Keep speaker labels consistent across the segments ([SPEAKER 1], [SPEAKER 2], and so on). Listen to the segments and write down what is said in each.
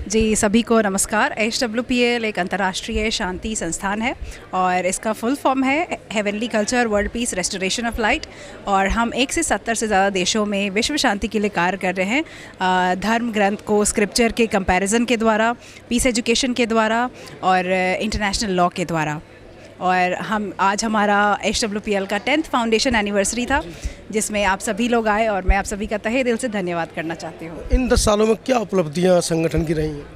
[SPEAKER 1] जी, सभी को नमस्कार। HWPL एक अंतर्राष्ट्रीय शांति संस्थान है और इसका फुल फॉर्म है heavenly culture world peace restoration of light. और हम 1 से 70 से ज़्यादा देशों में विश्व शांति के लिए कार्य कर रहे हैं, धर्म ग्रंथ को स्क्रिप्चर के कंपैरिजन के द्वारा, पीस एजुकेशन के द्वारा और इंटरनेशनल लॉ के द्वारा। और आज हमारा HWPL का 10th फाउंडेशन एनिवर्सरी था, जिसमें आप सभी लोग आए और मैं आप सभी का तहे दिल से धन्यवाद करना चाहती हूँ।
[SPEAKER 2] इन 10 सालों में क्या उपलब्धियां संगठन की रही हैं?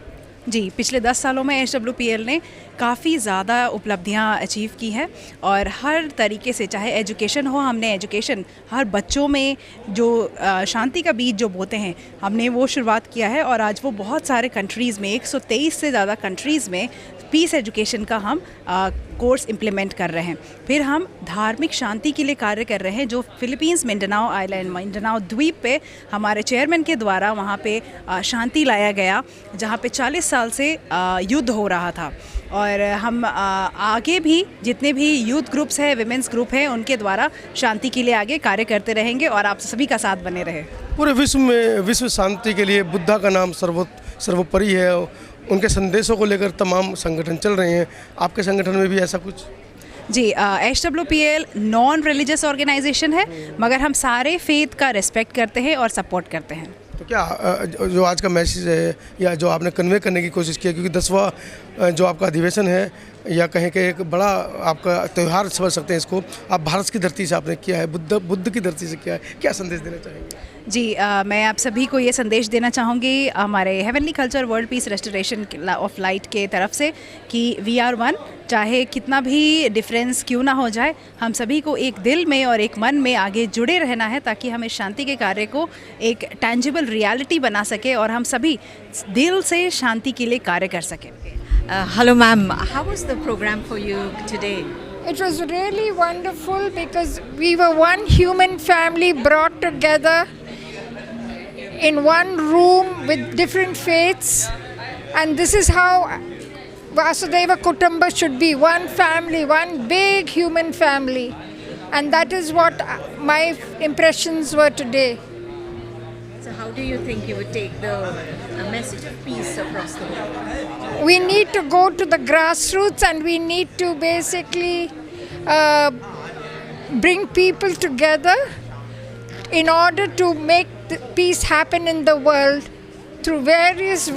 [SPEAKER 1] जी, पिछले 10 सालों में HWPL ने काफ़ी ज़्यादा उपलब्धियां अचीव की हैं और हर तरीके से, चाहे एजुकेशन हो, हमने एजुकेशन हर बच्चों में जो शांति का बीज जो बोते हैं, हमने वो शुरुआत किया है। और आज वो बहुत सारे कंट्रीज़ में, 123 से ज़्यादा कंट्रीज़ में पीस एजुकेशन का हम कोर्स इम्प्लीमेंट कर रहे हैं। फिर हम धार्मिक शांति के लिए कार्य कर रहे हैं, जो फिलीपींस मिंडानाओ आइलैंड, मिंडानाओ द्वीप पे हमारे चेयरमैन के द्वारा वहाँ पे शांति लाया गया, जहाँ पे 40 साल से युद्ध हो रहा था। और हम आगे भी जितने भी यूथ ग्रुप्स हैं, विमेंस ग्रुप हैं, उनके द्वारा शांति के लिए आगे कार्य करते रहेंगे और आप सभी का साथ बने रहे।
[SPEAKER 2] पूरे विश्व में विश्व शांति के लिए बुद्धा का नाम सर्वोपरि है। उनके संदेशों को लेकर तमाम संगठन चल रहे हैं। आपके संगठन में भी ऐसा कुछ?
[SPEAKER 1] जी, HWPL नॉन रिलीजियस ऑर्गेनाइजेशन है, मगर हम सारे फेथ का रिस्पेक्ट करते हैं और सपोर्ट करते हैं।
[SPEAKER 2] तो क्या जो आज का मैसेज है या जो आपने कन्वे करने की कोशिश की है, क्योंकि 10वां जो आपका अधिवेशन है या कहें कि एक बड़ा आपका त्यौहार समझ सकते हैं इसको, आप भारत की धरती से आपने किया है, बुद्ध की धरती से किया है, क्या संदेश देना चाहेंगे?
[SPEAKER 1] जी, मैं आप सभी को ये संदेश देना चाहूँगी हमारे heavenly culture world peace restoration of light के तरफ से कि वी आर वन। चाहे कितना भी डिफरेंस क्यों ना हो जाए, हम सभी को एक दिल में और एक मन में आगे जुड़े रहना है, ताकि हम इस शांति के कार्य को एक टैंजिबल रियलिटी बना सके और हम सभी दिल से शांति के लिए कार्य कर सकें।
[SPEAKER 3] Hello ma'am, how was the program for you today?
[SPEAKER 4] It was really wonderful because we were one human family brought together in one room with different faiths, and this is how Vasudhaiva Kutumba should be, one family, one big human family, and that is what my impressions were today.
[SPEAKER 3] So how do you think you would take the message of peace across the world?
[SPEAKER 4] We need to go to the grassroots and we need to basically bring people together in order to make the peace happen in the world through various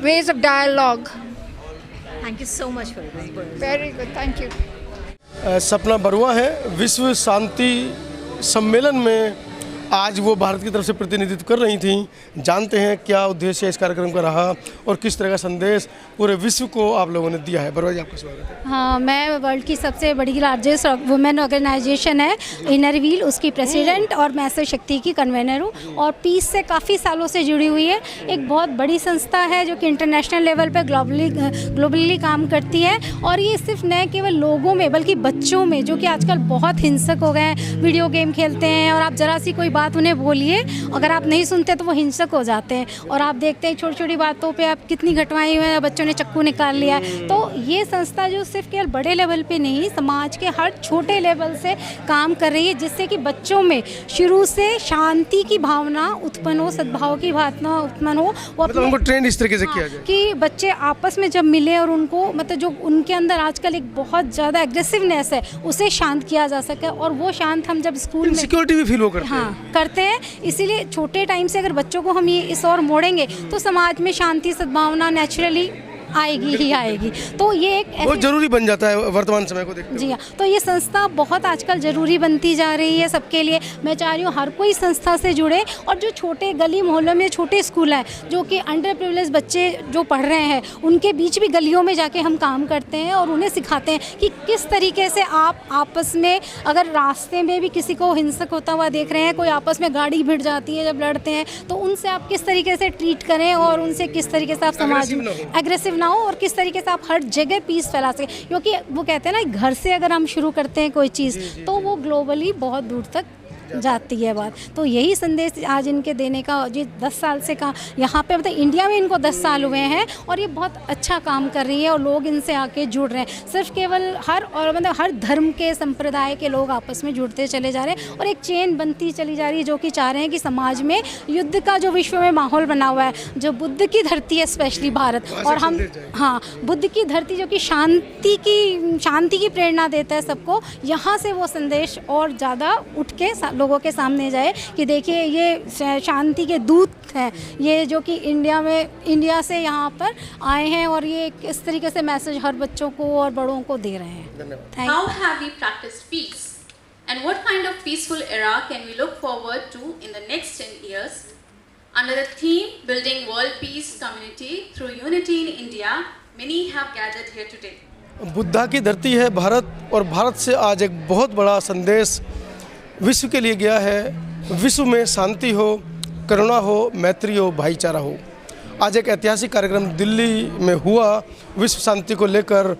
[SPEAKER 4] ways of dialogue.
[SPEAKER 3] Thank you so much for this words.
[SPEAKER 4] Very good, thank you.
[SPEAKER 2] सपना बरुआ है। विश्व शांति सम्मेलन में आज वो भारत की तरफ से प्रतिनिधित्व कर रही थी। जानते हैं क्या उद्देश्य इस कार्यक्रम का रहा और किस तरह का संदेश पूरे विश्व को आप लोगों ने दिया है। बरुआ जी, आपका स्वागत है।
[SPEAKER 5] हाँ, मैं वर्ल्ड की सबसे बड़ी लार्जेस्ट वुमेन ऑर्गेनाइजेशन है इनर व्हील, उसकी प्रेसिडेंट और मैसेज शक्ति की कन्वेनर हूँ और पीस से काफ़ी सालों से जुड़ी हुई है। एक बहुत बड़ी संस्था है जो कि इंटरनेशनल लेवल पर ग्लोबली काम करती है। और ये सिर्फ न केवल लोगों में बल्कि बच्चों में, जो कि आजकल बहुत हिंसक हो गए हैं, वीडियो गेम खेलते हैं और आप ज़रा सी कोई बात उन्हें बोलिए, अगर आप नहीं सुनते तो वो हिंसक हो जाते हैं। और आप देखते हैं छोटी छोटी बातों पे आप कितनी घटनाएं हुई हैं, बच्चों ने चक्कू निकाल लिया। तो ये संस्था जो सिर्फ केवल बड़े लेवल पे नहीं, समाज के हर छोटे लेवल से काम कर रही है, जिससे कि बच्चों में शुरू से शांति की भावना उत्पन्न हो, सद्भाव की भावना उत्पन्न हो।
[SPEAKER 2] मतलब उनको ट्रेन इस तरीके से किया जाए
[SPEAKER 5] कि बच्चे आपस में जब मिले और उनको मतलब जो उनके अंदर आजकल एक बहुत ज़्यादा एग्रेसिवनेस है, उसे शांत किया जा सके। और वो शांत हम जब स्कूल में
[SPEAKER 2] सिक्योरिटी भी फील हो करते हैं।
[SPEAKER 5] हाँ, करते हैं। इसीलिए छोटे टाइम से अगर बच्चों को हम ये इस ओर मोड़ेंगे तो समाज में शांति सद्भावना नेचुरली आएगी ही आएगी। तो ये एक
[SPEAKER 2] बहुत जरूरी बन जाता है वर्तमान समय को देखते हुए।
[SPEAKER 5] जी हाँ, तो ये संस्था बहुत आजकल ज़रूरी बनती जा रही है सबके लिए। मैं चाह रही हूँ हर कोई संस्था से जुड़े और जो छोटे गली मोहल्लों में छोटे स्कूल हैं, जो कि अंडर प्रिविलेज बच्चे जो पढ़ रहे हैं, उनके बीच भी गलियों में जाके हम काम करते हैं और उन्हें सिखाते हैं कि किस तरीके से आप आपस में, अगर रास्ते में भी किसी को हिंसक होता हुआ देख रहे हैं, कोई आपस में गाड़ी भिड़ जाती है जब लड़ते हैं, तो उनसे आप किस तरीके से ट्रीट करें और उनसे किस तरीके से आप समाज में एग्रेसिव ना हो और किस तरीके से आप हर जगह पीस फैला सकें। क्योंकि वो कहते हैं ना, घर से अगर हम शुरू करते हैं कोई चीज़ तो वो ग्लोबली बहुत दूर तक जाती है बात। तो यही संदेश आज इनके देने का, जो 10 साल से का यहाँ पे मतलब इंडिया में इनको 10 साल हुए हैं और ये बहुत अच्छा काम कर रही है और लोग इनसे आके जुड़ रहे हैं। सिर्फ केवल हर धर्म के संप्रदाय के लोग आपस में जुड़ते चले जा रहे हैं और एक चेन बनती चली जा रही है, जो कि चाह रहे हैं कि समाज में युद्ध का जो विश्व में माहौल बना हुआ है, जो बुद्ध की धरती है स्पेशली भारत, और हम बुद्ध की धरती जो कि शांति की प्रेरणा देता है सबको, यहाँ से वो संदेश और ज़्यादा उठ के लोगों के सामने जाए कि देखिए ये शांति के दूत हैं, ये जो कि इंडिया से यहाँ पर आए हैं और ये इस तरीके से मैसेज हर बच्चों को और बड़ों को दे रहे हैं।
[SPEAKER 6] How have we practiced peace? And what kind of peaceful era can we look forward to in the next 10 years? Under the theme Building World Peace Community Through Unity in India, many have gathered here today.
[SPEAKER 2] Buddha की धरती है भारत, और भारत से आज एक बहुत बड़ा संदेश विश्व के लिए गया है। विश्व में शांति हो, करुणा हो, मैत्री हो, भाईचारा हो। आज एक ऐतिहासिक कार्यक्रम दिल्ली में हुआ विश्व शांति को लेकर,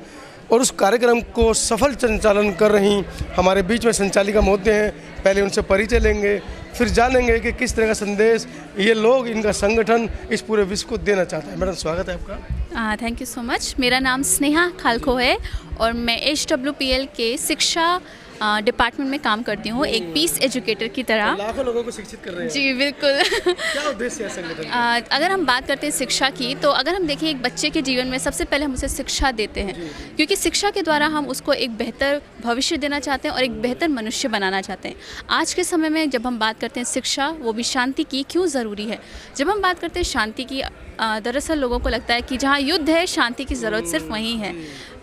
[SPEAKER 2] और उस कार्यक्रम को सफल संचालन कर रही हमारे बीच में संचालिका महोदय हैं। पहले उनसे परिचय लेंगे, फिर जानेंगे कि किस तरह का संदेश ये लोग, इनका संगठन इस पूरे विश्व को देना चाहता है। मैडम, स्वागत है आपका।
[SPEAKER 6] Thank you so much. मेरा नाम स्नेहा खालखो है और मैं HWPL के शिक्षा डिपार्टमेंट में काम करती हूँ, एक पीस एजुकेटर की तरह।
[SPEAKER 2] लाखों लोगों को शिक्षित कर रहे हैं।
[SPEAKER 6] जी बिल्कुल।
[SPEAKER 2] क्या उद्देश्य है संगठन?
[SPEAKER 6] अगर हम बात करते हैं शिक्षा की, तो अगर हम देखें एक बच्चे के जीवन में सबसे पहले हम उसे शिक्षा देते हैं, क्योंकि शिक्षा के द्वारा हम उसको एक बेहतर भविष्य देना चाहते हैं और एक बेहतर मनुष्य बनाना चाहते हैं। आज के समय में जब हम बात करते हैं शिक्षा, वो भी शांति की, क्यों ज़रूरी है? जब हम बात करते हैं शांति की, दरअसल लोगों को लगता है कि जहाँ युद्ध है शांति की ज़रूरत सिर्फ वहीं है,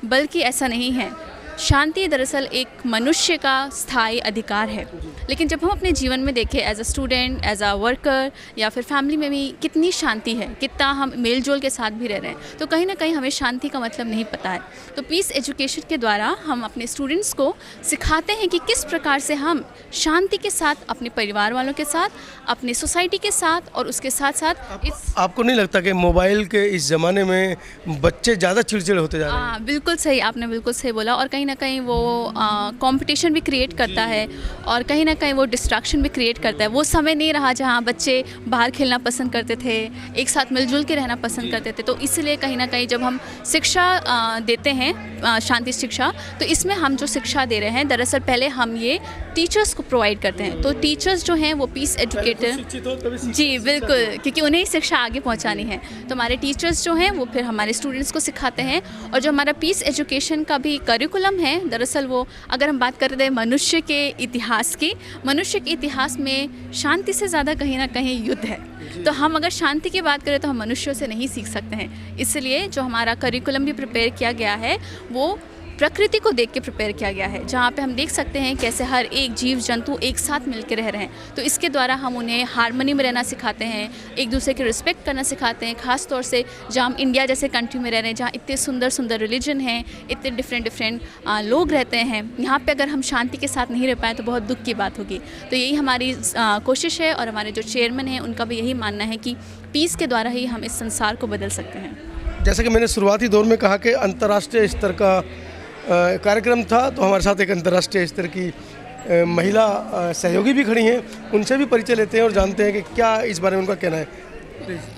[SPEAKER 6] बल्कि ऐसा नहीं है। शांति दरअसल एक मनुष्य का स्थायी अधिकार है। लेकिन जब हम अपने जीवन में देखें, as a student, as a worker, या फिर फैमिली में भी कितनी शांति है, कितना हम मेल जोल के साथ भी रह रहे हैं, तो कहीं ना कहीं हमें शांति का मतलब नहीं पता है। तो पीस एजुकेशन के द्वारा हम अपने स्टूडेंट्स को सिखाते हैं कि किस प्रकार से हम शांति के साथ अपने परिवार वालों के साथ, अपनी सोसाइटी के साथ, और उसके साथ साथ
[SPEAKER 2] आपको नहीं लगता कि मोबाइल के इस ज़माने में बच्चे ज़्यादा चिड़चिड़े होते जा रहे हैं?
[SPEAKER 6] बिल्कुल सही, आपने बिल्कुल सही बोला। और कहीं ना कहीं वो कंपटीशन भी क्रिएट करता है और कहीं ना कहीं वो डिस्ट्रैक्शन भी क्रिएट करता है। वो समय नहीं रहा जहाँ बच्चे बाहर खेलना पसंद करते थे, एक साथ मिलजुल के रहना पसंद करते थे। तो इसलिए कहीं ना कहीं जब हम शिक्षा देते हैं, शांति शिक्षा, तो इसमें हम जो शिक्षा दे रहे हैं, दरअसल पहले हम ये टीचर्स को प्रोवाइड करते हैं। तो टीचर्स जो हैं वो पीस एजुकेटर, जी बिल्कुल, क्योंकि उन्हें शिक्षा आगे पहुंचानी है। तो हमारे टीचर्स जो हैं वो फिर हमारे स्टूडेंट्स को सिखाते हैं। और जो हमारा पीस एजुकेशन का भी करिकुलम है, दरअसल वो, अगर हम बात करते हैं मनुष्य के इतिहास की, मनुष्य के इतिहास में शांति से ज़्यादा कहीं ना कहीं युद्ध है। तो हम अगर शांति की बात करें तो हम मनुष्यों से नहीं सीख सकते हैं। इसलिए जो हमारा करिकुलम भी प्रिपेयर किया गया है वो प्रकृति को देख के प्रिपेयर किया गया है, जहाँ पे हम देख सकते हैं कैसे हर एक जीव जंतु एक साथ मिलकर रह रहे हैं। तो इसके द्वारा हम उन्हें हार्मनी में रहना सिखाते हैं, एक दूसरे की रिस्पेक्ट करना सिखाते हैं। ख़ास तौर से जहाँ हम इंडिया जैसे कंट्री में रह रहे हैं, जहाँ इतने सुंदर सुंदर रिलीजन हैं, इतने डिफरेंट लोग रहते हैं, यहाँ पर अगर हम शांति के साथ नहीं रह पाएँ तो बहुत दुख की बात होगी। तो यही हमारी कोशिश है, और हमारे जो चेयरमैन हैं उनका भी यही मानना है कि पीस के द्वारा ही हम इस संसार को बदल सकते हैं।
[SPEAKER 2] जैसे कि मैंने शुरुआती दौर में कहा कि अंतर्राष्ट्रीय स्तर का कार्यक्रम था, तो हमारे साथ एक अंतर्राष्ट्रीय स्तर की महिला सहयोगी भी खड़ी हैं। उनसे भी परिचय लेते हैं और जानते हैं कि क्या इस बारे में उनका कहना है। Please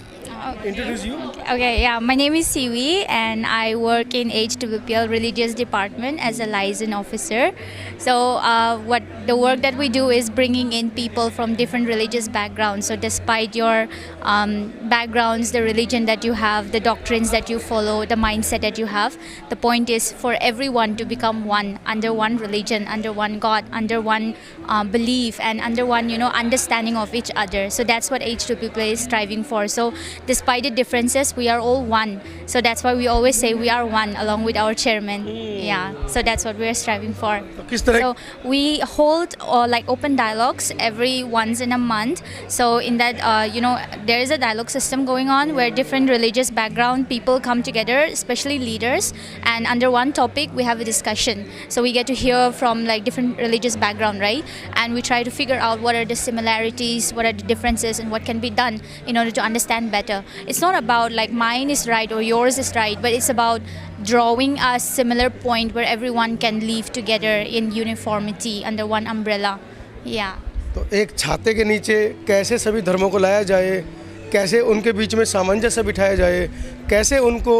[SPEAKER 2] introduce you.
[SPEAKER 7] Okay, yeah, my name is Siwi and I work in HWPL Religious Department as a liaison officer. So what the work that we do is bringing in people from different religious backgrounds. So despite your backgrounds, the religion that you have, the doctrines that you follow, the mindset that you have, the point is for everyone to become one, under one religion, under one God, under one belief, and under one, understanding of each other. So that's what HWPL is striving for. So despite the differences, we are all one. So that's why we always say we are one, along with our chairman. Yeah. So that's what we are striving for. So we hold like open dialogues every once in a month. So in that, there is a dialogue system going on where different religious background people come together, especially leaders, and under one topic we have a discussion. So we get to hear from like different religious background, right? And we try to figure out what are the similarities, what are the differences, and what can be done in order to understand better. It's not about like mine is right or yours is right, but it's about drawing a similar point where everyone can live together in uniformity under one umbrella. Yeah.
[SPEAKER 2] तो एक छाते के नीचे कैसे सभी धर्मों को लाया जाए, कैसे उनके बीच में सामंजस्य बिठाया जाए, कैसे उनको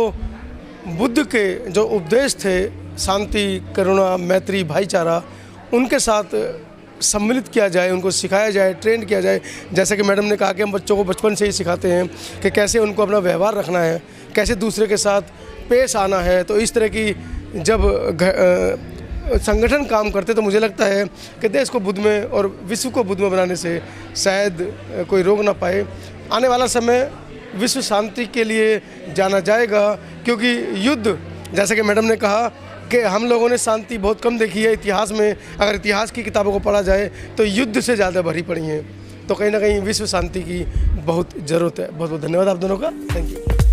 [SPEAKER 2] बुद्ध के जो उपदेश थे शांति, करुणा, मैत्री, भाईचारा, उनके साथ सम्मिलित किया जाए, उनको सिखाया जाए, ट्रेन किया जाए। जैसा कि मैडम ने कहा कि हम बच्चों को बचपन से ही सिखाते हैं कि कैसे उनको अपना व्यवहार रखना है, कैसे दूसरे के साथ पेश आना है। तो इस तरह की जब संगठन काम करते तो मुझे लगता है कि देश को बुद्ध में और विश्व को बुद्ध में बनाने से शायद कोई रोक ना पाए। आने वाला समय विश्व शांति के लिए जाना जाएगा, क्योंकि युद्ध, जैसा कि मैडम ने कहा कि हम लोगों ने शांति बहुत कम देखी है इतिहास में। अगर इतिहास की किताबों को पढ़ा जाए तो युद्ध से ज़्यादा भरी पड़ी हैं। तो कहीं ना कहीं विश्व शांति की बहुत ज़रूरत है। बहुत बहुत धन्यवाद आप दोनों का। Thank you.